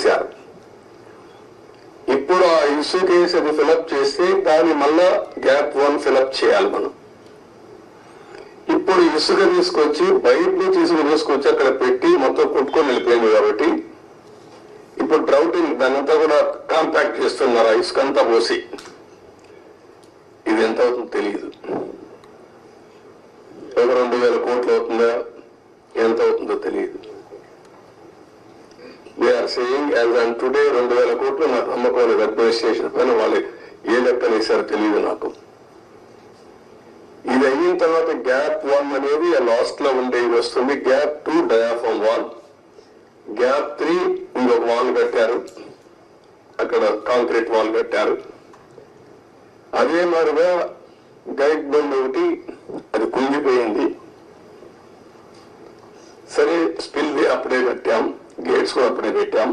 చేశారు. ఇప్పుడు ఆ ఇసుక వేసి అది ఫిలప్ చేస్తే దాన్ని మళ్ళా గ్యాప్ 1 ఫిలప్ చేయాలి మనం. ఇప్పుడు ఇసుక తీసుకొచ్చి బయట నుంచి ఇసుక తీసుకొచ్చి అక్కడ పెట్టి మొత్తం కొట్టుకొని వెళ్ళిపోయింది కాబట్టి ఇప్పుడు డ్రౌటింగ్ దానంతా కూడా కాంపాక్ట్ చేస్తున్నారు ఆ ఇసుక అంతా పోసి. ఇది ఎంత అవుతుందో తెలియదు. ఒక 2000 కోట్లు అవుతుందా, ఎంత అవుతుందో తెలియదు. They are saying as on today 2000 కోట్లు నాకు నమ్మకం లేదు. అడ్మినిస్ట్రేషన్ పైన వాళ్ళు ఏ లెక్కలు వేశారో తెలియదు నాకు. ఇది అయిన తర్వాత గ్యాప్ 1 అనేది లాస్ట్ లో ఉండేది వస్తుంది. గ్యాప్ 2 డయాఫామ్ వాల్, గ్యాప్ 3 ఇంకొక వాల్ కట్టారు, అక్కడ కాంక్రీట్ వాల్ కట్టారు. అదే మాదిరిగా గైడ్ బండ్ ఒకటి అది కుంగిపోయింది. సరే స్పిల్ వే అప్పుడే కట్టాం, గేట్స్ కూడా అప్పుడే పెట్టాం.